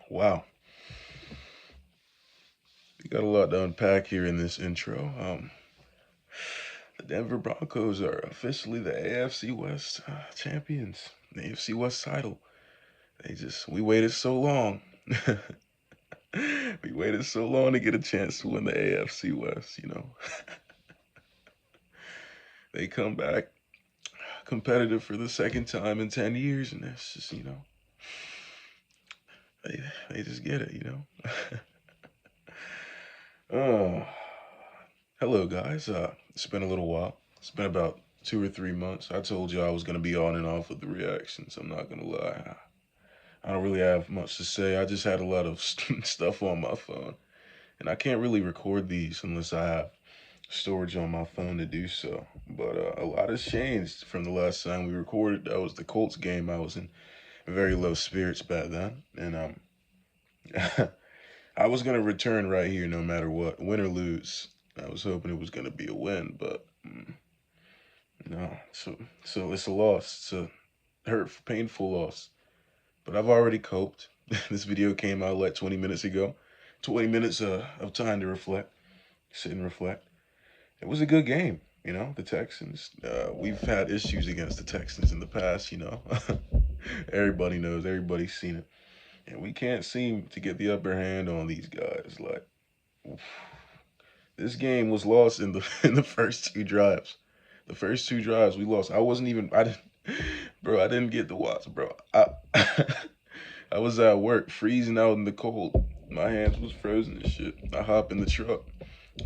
Wow, we got a lot to unpack here in this intro. The Denver Broncos are officially the AFC West champions. The AFC West title. We waited so long. We waited so long to get a chance to win the AFC West. They come back competitive for the second time in 10 years, and that's just, they just get it. uh, Hello, guys. It's been a little while. It's been about 2 or 3 months. I told you I was gonna be on and off with the reactions. I'm not gonna lie. I don't really have much to say. I just had a lot of stuff on my phone, and I can't really record these unless I have storage on my phone to do so. But a lot has changed from the last time we recorded. That was the Colts game. I was in very low spirits back then, and I was gonna return right here no matter what, win or lose. I was hoping it was gonna be a win, but no. So it's a loss. It's a painful loss. But I've already coped. This video came out like 20 minutes ago. 20 minutes of time to reflect, sit and reflect. It was a good game. The Texans. We've had issues against the Texans in the past. Everybody knows. Everybody's seen it. And we can't seem to get the upper hand on these guys. Like, oof. This game was lost in the in the first two drives. The first two drives we lost. I didn't, bro. I didn't get to watch, bro. I was at work, freezing out in the cold. My hands was frozen and shit. I hop in the truck,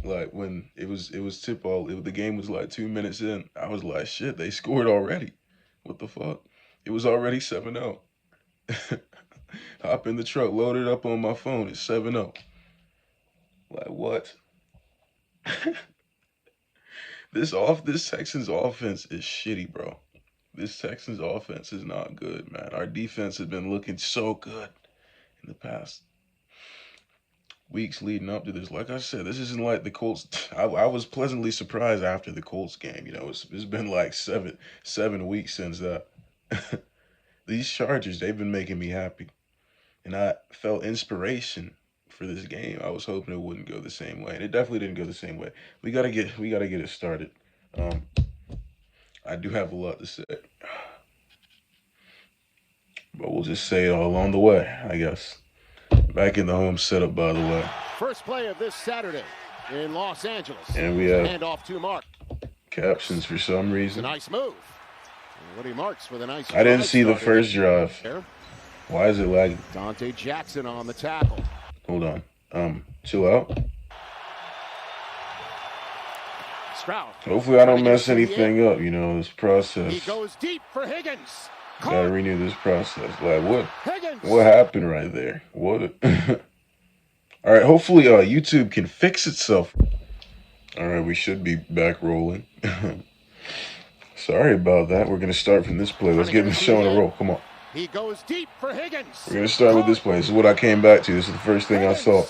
like when it was tip all. The game was like 2 minutes in. I was like, shit, they scored already. What the fuck? It was already 7-0. Hop in the truck, load it up on my phone. It's 7-0. Like what? This Texans offense is shitty, bro. This Texans offense is not good, man. Our defense has been looking so good in the past weeks leading up to this. Like I said, this isn't like the Colts. I was pleasantly surprised after the Colts game. It's been like seven weeks since that. These Chargers, they've been making me happy, and I felt inspiration for this game. I was hoping it wouldn't go the same way, and it definitely didn't go the same way. We gotta get it started. I do have a lot to say, but we'll just say it all along the way, I guess. Back in the home setup, by the way. First play of this Saturday in Los Angeles. And we have handoff to Mark. Captions for some reason. A nice move. Woody Marks with a nice. I didn't see the first drive. Why is it lagging? Dante Jackson on the tackle. Hold on. Chill out. Stroud. Hopefully I don't mess anything up, this process. He goes deep for Higgins. Gotta renew this process. Like, what? Higgins. What happened right there? What? All right, hopefully YouTube can fix itself. All right, we should be back rolling. Sorry about that. We're going to start from this play. Let's get the show on a roll. Come on. He goes deep for Higgins. We're going to start with this play. This is what I came back to. This is the first thing I saw.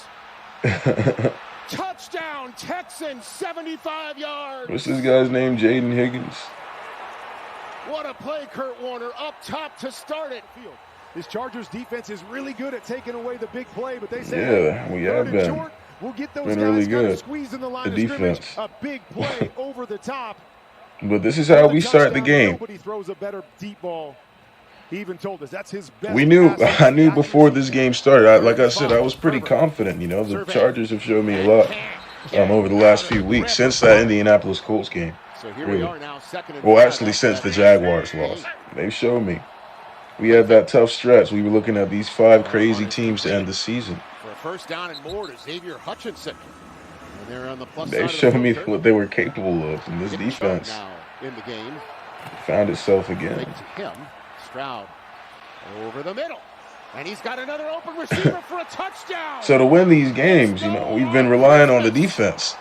Touchdown, Texans, 75 yards. What's this guy's name? Jaden Higgins. What a play, Kurt Warner, up top to start it. This Chargers defense is really good at taking away the big play, but they say, yeah, we have been. Short, we'll get those been guys really good. Squeezing the line the of defense. A big play over the top. But this is how we start the game. Nobody throws a better deep ball. He even told us that's his best. I knew before this game started. Like I said, I was pretty confident. The Chargers have showed me a lot over the last few weeks since that Indianapolis Colts game. So here we are now, second and well, actually, since the Jaguars lost, they've showed me. We had that tough stretch. We were looking at these 5 crazy teams to end the season. For a first down and more to Xavier Hutchinson. And they're on the plus they side showed of the me what they were capable of, and this defense in the game found itself again. To him, Stroud over the middle, and he's got another open receiver for a touchdown. So to win these games, we've been relying on the defense.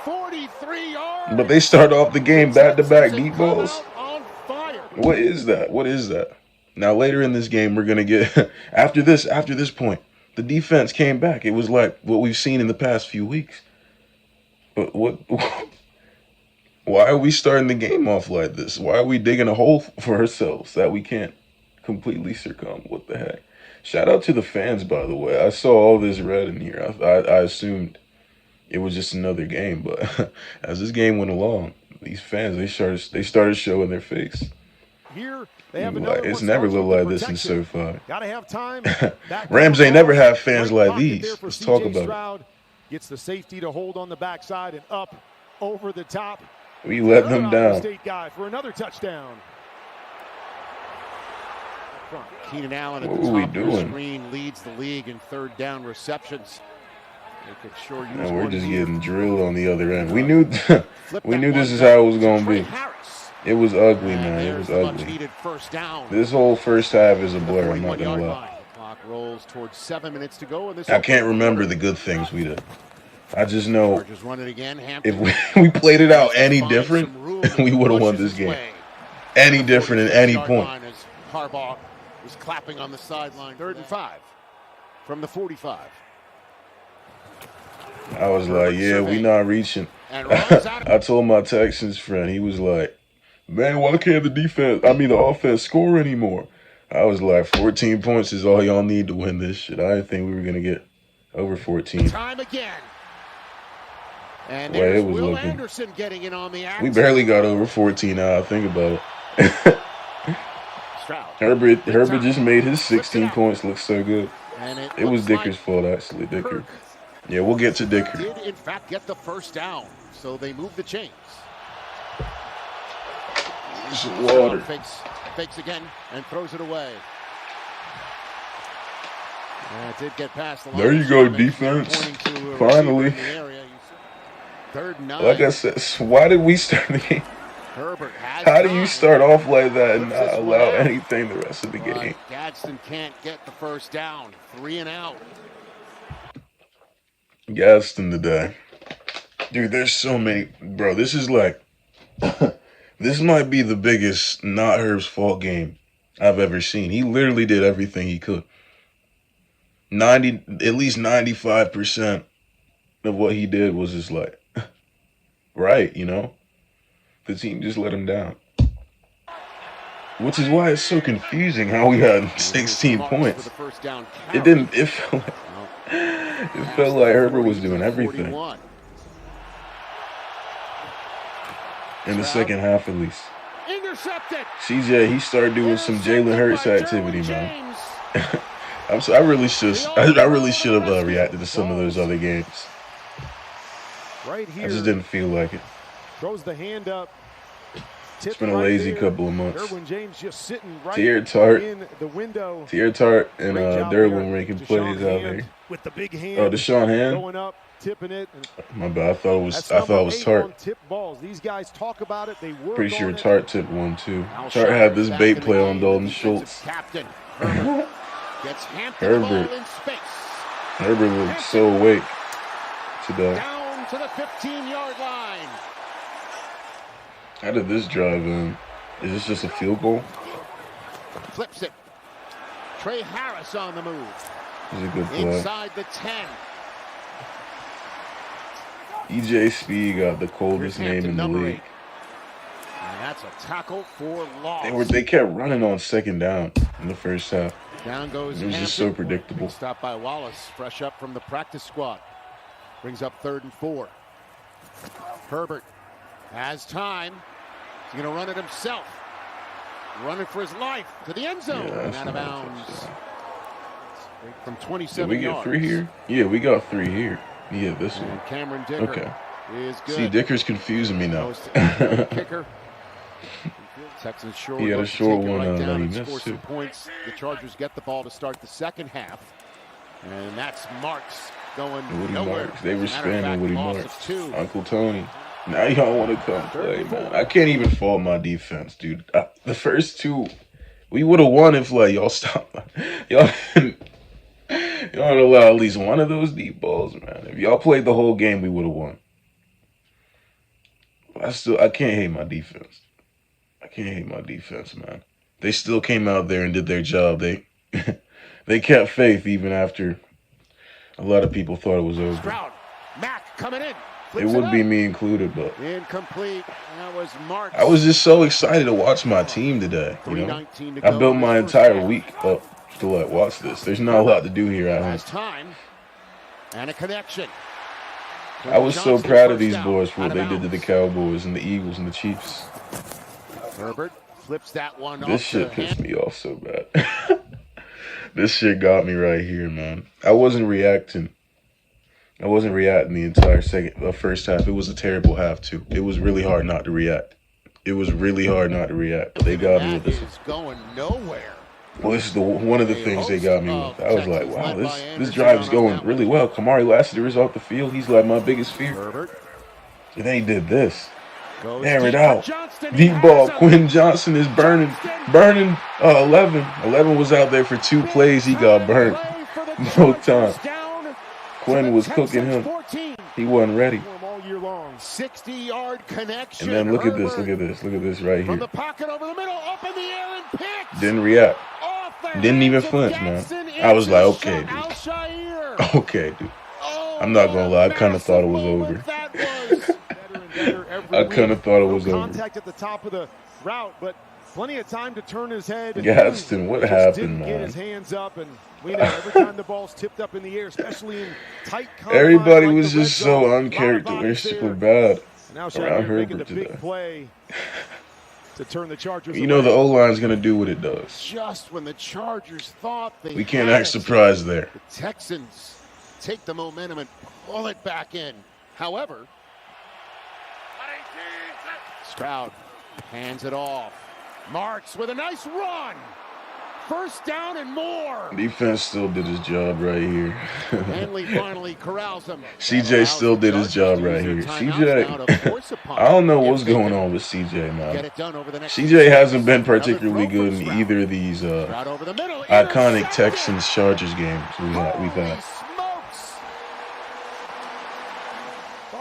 43 yards. But they start off the game back-to-back deep balls. What is that? What is that? Now later in this game, we're gonna get after this point, the defense came back. It was like what we've seen in the past few weeks. But what? Why are we starting the game off like this? Why are we digging a hole for ourselves that we can't completely succumb? What the heck? Shout out to the fans, by the way. I saw all this red in here. I assumed it was just another game, but as this game went along, these fans they started showing their face. Here they have Like, another it's one. never Starts looked with the like this in protection. SoFi. Gotta have time. Back Rams down ain't never cross. had fans Great like pocket these. there for Let's CJ talk about Stroud. Gets the safety to hold on the backside and up over the top. it. We let Another them Iowa down. State guy for another touchdown. Keenan Allen at What the were we top of the doing? screen leads the league in third down receptions. Making sure you And we're just getting drilled on the other end. We knew this is how it was gonna be. It was ugly, man. It was ugly. First down. This whole first half is a blur. I'm not gonna lie. Clock rolls towards 7 minutes to go in this. I can't remember the good things we did. I just know Chargers run it again. if we played it out any different, we would have won this game. Any different at any point. Harbaugh was clapping on the sideline. 3rd and 5 from the 45. I was like, yeah, we not reaching. I told my Texans friend, he was like, man, why can't the offense score anymore? I was like, 14 points is all y'all need to win this shit. I didn't think we were going to get over 14. Time again. And Well, there's it was Will looking. Anderson getting in on the act. We barely got over 14 now, I think about it. Stroud. Herbert just made his 16 points look so good. And It was looks Dicker's like fault, actually. Dicker. Kirk Yeah, we'll get to Dicker. did in fact get the first down, so they move the chains. Some water. Fakes again and throws it away. And it did get past the line. There you go, defense. Finally. 3rd and 9. Like I said, why did we start the game? Herbert has How do you time. start off like that and Puts not this one allow out. anything the rest of the But game? Gadsden can't get the first down. 3 and out. Gaston today. Dude, there's so many. Bro, this is like. This might be the biggest not Herb's fault game I've ever seen. He literally did everything he could. At least 95% of what he did was just like, right, you know? The team just let him down. Which is why it's so confusing how we had 16 points. It felt like Herbert was doing everything. In the second half, at least. Intercepted. CJ, he started doing some Jalen Hurts activity, man. I really should have reacted to some of those other games. Right here. I just didn't feel like it. Throws the hand up. It's been a lazy couple of months. Derwin James just sitting right Tier Tart in the window. Tier Tart and Great job Derwin there. making Deshaun plays out Hand there. with the big hand. Oh, Deshaun Hand? Going up, tipping it. My bad. I thought it was That's number 8 Tart. on tip balls. These guys talk about it. They work Pretty sure on it. Tart tipped one too. Tart had this bait play on Dalton Schultz. Captain Herbert gets Hampton the ball in space. Herbert looked so awake today. Down to the 15-yard line. How did this drive in? Is this just a field goal? Flips it. Trey Harris on the move. This is a good play. Inside the 10. EJ Speed got the coldest Here's name in the Hampton, league. 8. And that's a tackle for loss. They kept running on second down in the first half. Down goes It was Hampton. just so predictable. Stopped by Wallace, fresh up from the practice squad. Brings up 3rd and 4. Herbert has time. He's going to run it himself. Running for his life to the end zone. Yeah, and out of bounds. From 27 Did we get yards. 3 here? Yeah, we got 3 here. Yeah, this one. And Cameron Dicker Okay. is good. See, Dicker's confusing me now. Goes to the kicker. Texans short. He had a short one right that down he and missed score too. some points. The Chargers get the ball to start the second half. And that's Marks going Woody nowhere. Marks. They were As a matter of spamming fact, Woody loss Marks. of 2. Uncle Tony. Now y'all want to come play, man. I can't even fault my defense, dude. The first 2, we would have won if like y'all stopped. Y'all didn't allow at least one of those deep balls, man. If y'all played the whole game, we would have won. I can't hate my defense. I can't hate my defense, man. They still came out there and did their job. They kept faith even after a lot of people thought it was over. Stroud. Mack coming in. It would be me included, but Incomplete. That was Marks. I was just so excited to watch my team today. You know, 3:19 to I go built in my the first entire half. week up To like, watch this. There's not a lot to do here at home. Time and a connection. I was so proud of these boys for what they did to the Cowboys and the Eagles and the Chiefs. Herbert flips that one. This shit pissed me off so bad. This shit got me right here, man. I wasn't reacting the entire first half. It was a terrible half too. It was really hard not to react. But they got me with this. It's going nowhere. Well, this is one of the things they got me with. I was like, wow, this drive is going really well. Kamari Lassiter is off the field. He's like my biggest fear. And then he did this. Air it out. Deep ball. Quinn Johnson is burning. 11. 11 was out there for 2 plays. He got burned. No time. Quinn was cooking him. He wasn't ready. 60-yard connection. And then look at this right here. From the pocket over the middle, up in the air and picked. Didn't react. Didn't even flinch, man. I was like, okay, dude. Okay, dude. I'm not gonna lie. I kind of thought it was over. I kind of thought it was over. Contact at the top of the route, but plenty of time to turn his head. Gaston, what happened, man? Get his hands up, and we know every time the ball's tipped up in the air, especially in tight confines. Everybody was just so uncharacteristically bad around Herbert today. Big play to turn the Chargers. You know the O-line's gonna do what it does. Just when the Chargers thought we can't act surprised there. The Texans take the momentum and pull it back in. However, Stroud hands it off. Marks with a nice run. First down and more. Defense still did his job right here. Henley finally corrals him. CJ still did his job right here. CJ, I don't know what's going on with CJ, man. CJ hasn't been particularly good in either of these iconic Texans Chargers games we've had.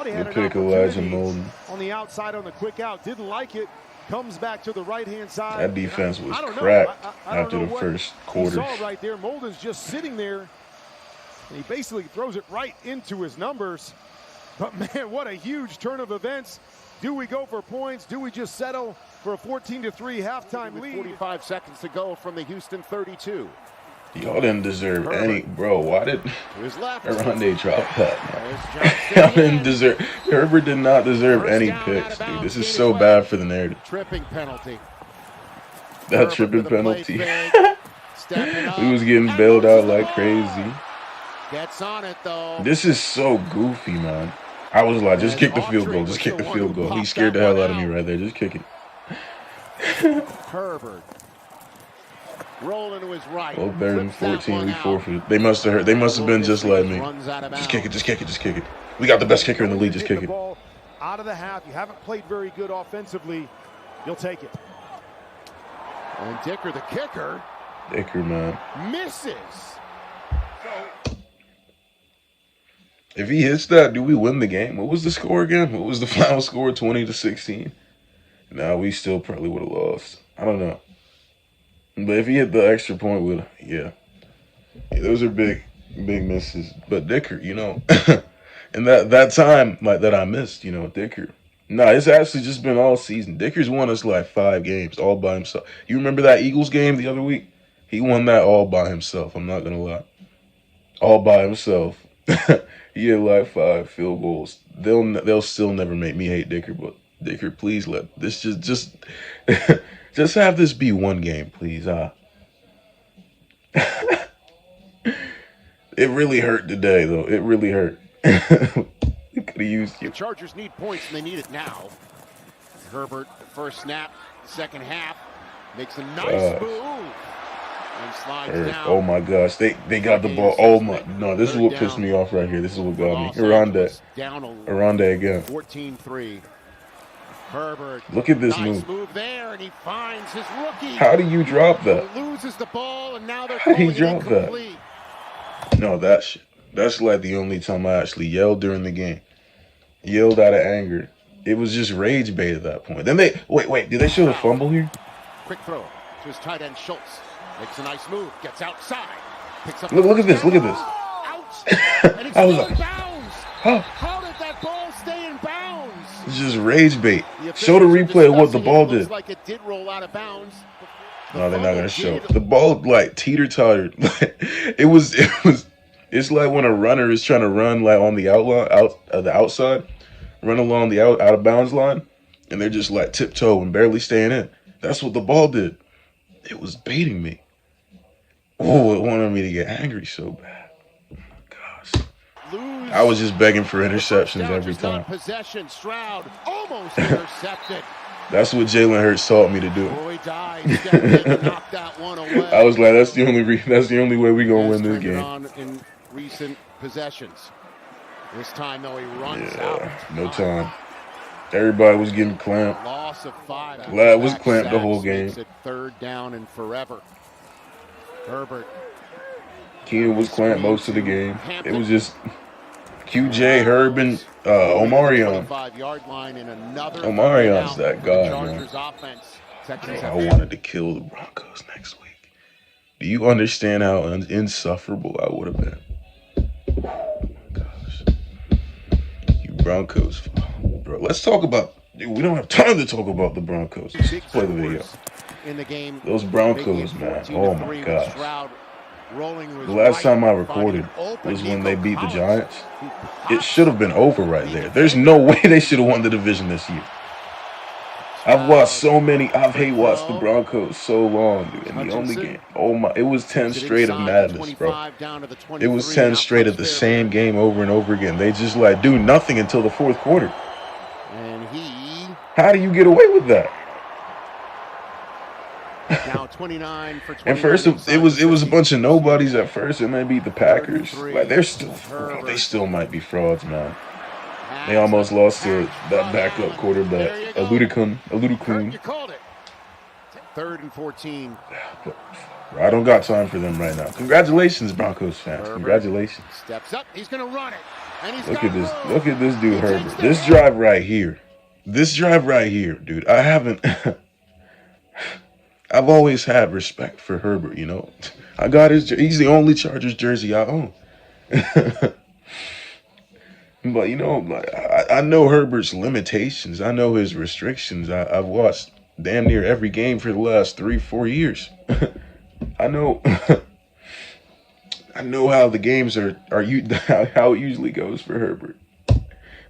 Good pick, Elijah Molden. On the outside on the quick out, didn't like it. Comes back to the right-hand side. That defense was cracked after the first quarter. Saw right there. Molden's just sitting there, and he basically throws it right into his numbers. But, man, what a huge turn of events. Do we go for points? Do we just settle for a 14-3 halftime lead? 45 seconds to go from the Houston 32. Y'all didn't deserve any, bro. Why did Arande drop that? Y'all didn't deserve. Herbert did not deserve any picks, dude. This is so bad for the narrative. Tripping penalty. That tripping penalty. We was getting bailed out like crazy. Gets on it though. This is so goofy, man. I was like, just kick the field goal. Just kick the field goal. He scared the hell out of me right there. Just kick it. Herbert. Rolling to his right. Well, better than 14, we forfeited. They must have heard. They must have been just like me. Just kick it, just kick it, just kick it. We got the best kicker in the league. Just kick it. Out of the half, you haven't played very good offensively. You'll take it. And Dicker, the kicker. Dicker, man. Misses. If he hits that, do we win the game? What was the score again? What was the final score? 20-16. Nah, we still probably would have lost. I don't know. But if he hit the extra point, yeah, those are big misses. But Dicker, you know, and that time that I missed, you know, Dicker. Nah, it's actually just been all season. Dicker's won us like 5 games all by himself. You remember that Eagles game the other week? He won that all by himself. I'm not gonna lie, all by himself. He had like 5 field goals. They'll still never make me hate Dicker, but Dicker, please let this just. Just have this be one game, please. It really hurt today, though. It really hurt. We could have used you. The Chargers need points, and they need it now. Herbert, the first snap, second half, makes a nice move. And slides down. Oh, my gosh. They got the ball. Oh, my. No, this is what pissed me off right here. This is what got me. Arande again. 14-3. Herbert. Look at this nice move. There, and he finds his rookie. How do you drop that? Loses the ball, and now they're How did he calling drop that? No, that's like the only time I actually yelled during the game. Yelled out of anger. It was just rage bait at that point. Then they wait. Did they show the fumble here? Quick throw to his tight end Schultz. Makes a nice move. Gets outside. Picks up. Look at this. Look at this. Ouch! And it's still in bounds. Huh? How did that ball stay in bounds? It's just rage bait. Show the replay of what the ball did. Looks like it did roll out of bounds. No, they're not gonna show. The ball like teeter-tottered. It's like when a runner is trying to run like on the the outside, run along the out of bounds line, and they're just like tiptoeing, barely staying in. That's what the ball did. It was baiting me. Oh, it wanted me to get angry so bad. Oh my gosh. I was just begging for interceptions every time. Possession. Stroud almost intercepted. That's what Jalen Hurts taught me to do. Knocked that one away. I was like, that's the only way we gonna win this game. On in recent possessions. This time though he runs out. No time. Everybody was getting clamped. Loss of 5. Lad was clamped the whole game. Makes it 3rd down and forever. Herbert. Keenan was clamped most of the game. It was just QJ, Herb, and Omarion. Omarion's that guy, man. I wanted to kill the Broncos next week. Do you understand how insufferable I would have been? Oh my gosh. You Broncos. Bro, let's talk about... Dude, we don't have time to talk about the Broncos. Let's play the video. Those Broncos, man. Oh my gosh. The last time I recorded was when they beat the Giants. It should have been over right there. There's no way they should have won the division this year. I've watched the Broncos so long, dude. In the only game, it was 10 straight of madness, bro. It was 10 straight of the same game over and over again. They just like do nothing until the 4th quarter. How do you get away with that? Now 29 for 29. And first, it was a bunch of nobodies at first, and they beat the Packers. Like they still might be frauds, man. They almost lost to that backup quarterback, Aludikun. You called it. 3rd and 14. I don't got time for them right now. Congratulations, Broncos fans. Congratulations. Steps up. He's gonna run it. And he's Look at this dude, Herbert. This drive right here, dude. I've always had respect for Herbert, you know. He's the only Chargers jersey I own. But, you know, like, I know Herbert's limitations. I know his restrictions. I've watched damn near every game for the last 3-4 years. I know I know how the games how it usually goes for Herbert.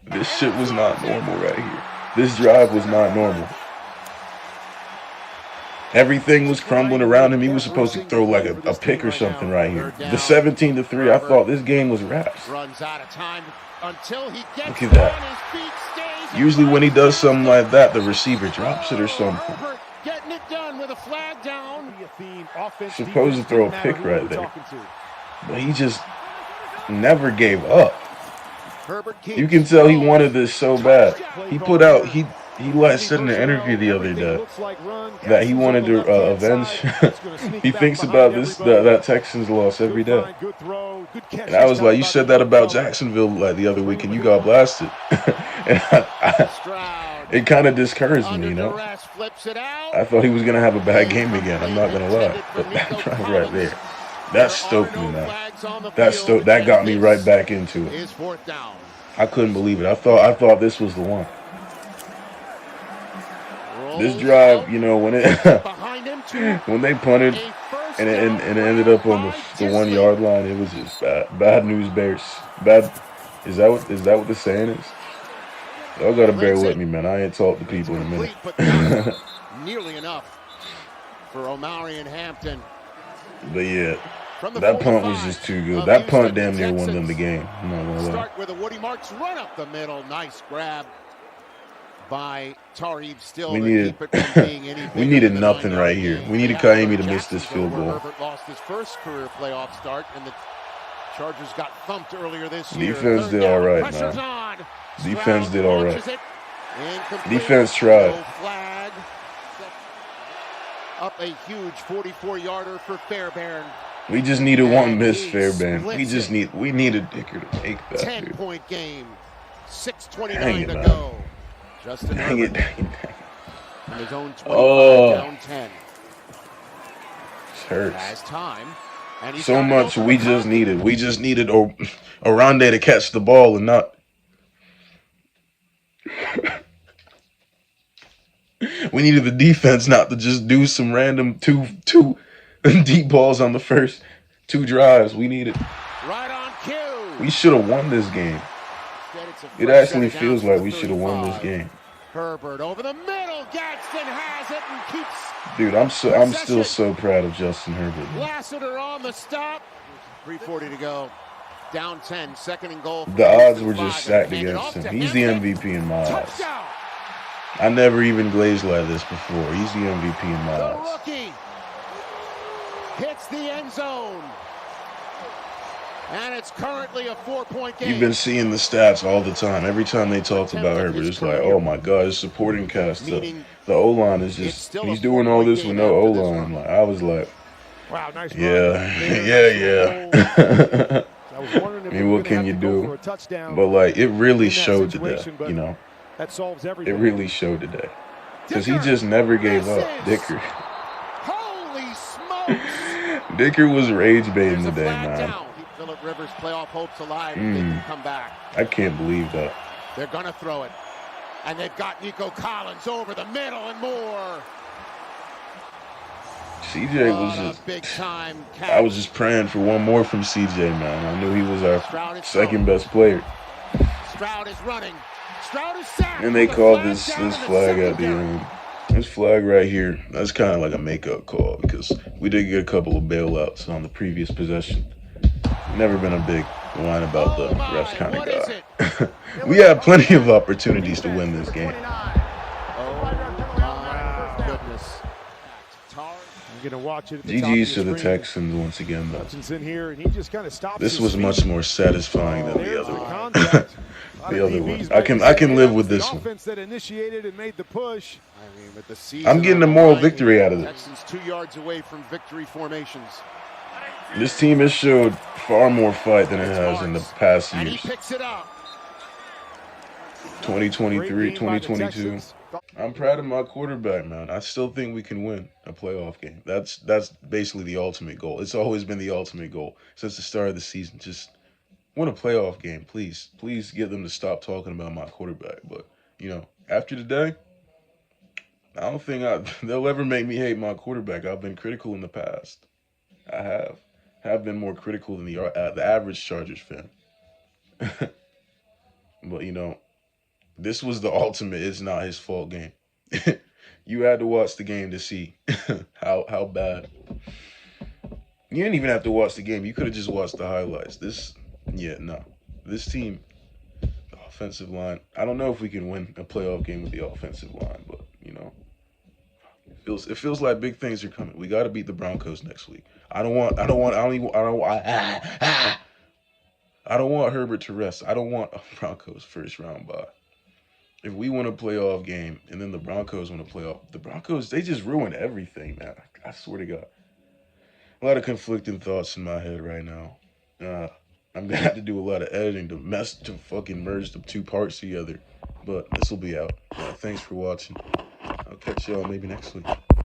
This shit was not normal right here. This drive was not normal. Everything was crumbling around him. He was supposed to throw like a pick or something right here. The 17-3, I thought this game was wraps. Runs out of time until he gets Look at that. Usually when he does something like that, the receiver drops it or something. Getting it done with a flag down. Supposed to throw a pick right there. But he just never gave up. You can tell he wanted this so bad. He said in an interview the other day that he wanted to avenge. He thinks about that Texans loss every day. And I was like, you said that about Jacksonville like the other week, and you got blasted. And it kind of discouraged me, you know. I thought he was gonna have a bad game again. I'm not gonna lie, but that drive right there, that stoked me, man. That got me right back into it. I couldn't believe it. I thought this was the one. This drive, you know, when they punted and it ended up on the 1 yard line, it was just bad news bears. Bad. Is that what the saying is? Y'all gotta bear with me, man. I ain't talked to people in a minute. Nearly enough for Omari and Hampton. But yeah, that punt was just too good. That punt damn near won them the game. I'm not gonna lie. Start with a Woody Marks run up the middle. Nice grab by Tarib Still. We needed nothing right here. We needed Kaimi to miss this field goal. Herbert lost his first career playoff start, and the Chargers got thumped earlier this year. Defense did all right, man. Defense did all right. Defense tried. Flag. Up a huge 44-yarder for Fairbairn. We just needed one miss, Fairbairn. We needed Dicker to make that. 10-point game. 6:29 to go. Justin Herbert. Dang it. On his own 25, down 10. This hurts. Has time. And he's so much we just needed. We just needed Orande to catch the ball and not. We needed the defense not to just do some random two deep balls on the first 2 drives. We needed. Right on cue. We should have won this game. It actually feels like we should have won this game. Herbert over the middle, Gadsden has it and keeps. Dude, I'm still so proud of Justin Herbert. Lassiter on the stop. 3:40 to go. Down 10, second and goal. The odds were just stacked against him. He's the MVP in my eyes. I never even glazed like this before. He's the MVP in my eyes. The rookie hits the end zone. And it's currently a 4-point game. You've been seeing the stats all the time. Every time they talked about Herbert, it's like, oh my God, his supporting cast. The O-line is just, he's doing all this with no O-line. Like, I was like, wow, nice yeah. I mean, what can you do? But, like, it really showed today, you know? That solves everything. It really showed today. Because he just never gave up. Dicker. Holy smokes! Dicker was rage baiting today, man. Phillip Rivers' playoff hopes alive if they can come back. I can't believe that. They're going to throw it. And they've got Nico Collins over the middle and more. CJ was just big time catch. I was just praying for one more from CJ, man. I knew he was our second best player. Stroud is running. Stroud is sacked. And they called this flag at the end. This flag right here, that's kind of like a makeup call because we did get a couple of bailouts on the previous possession. Never been a big whine about the refs kind of guy. We had plenty of opportunities to win this game. I'm gonna watch it. GG's to the Texans once again, though. In here, and he just kind of stops. This was much more satisfying than the other one. The other one. I can live with this one. That initiated and made the push. I'm getting a moral victory out of it. Texans 2 yards away from victory formations. This team has showed far more fight than it has in the past years. 2023, 2022. I'm proud of my quarterback, man. I still think we can win a playoff game. That's basically the ultimate goal. It's always been the ultimate goal since the start of the season. Just win a playoff game, please. Please get them to stop talking about my quarterback. But, you know, after today, I don't think they'll ever make me hate my quarterback. I've been critical in the past. I have been more critical than the average Chargers fan. But, you know, this was the ultimate it's not his fault game. You had to watch the game to see how bad. You didn't even have to watch the game. You could have just watched the highlights. This team, the offensive line, I don't know if we can win a playoff game with the offensive line, but, you know, it feels like big things are coming. We got to beat the Broncos next week. I don't want Herbert to rest. I don't want a Broncos first round bye. If we win a playoff game and then the Broncos win a playoff, the Broncos, they just ruin everything, man. I swear to God. A lot of conflicting thoughts in my head right now. I'm going to have to do a lot of editing to fucking merge the 2 parts together. But this will be out. Thanks for watching. I'll catch y'all maybe next week.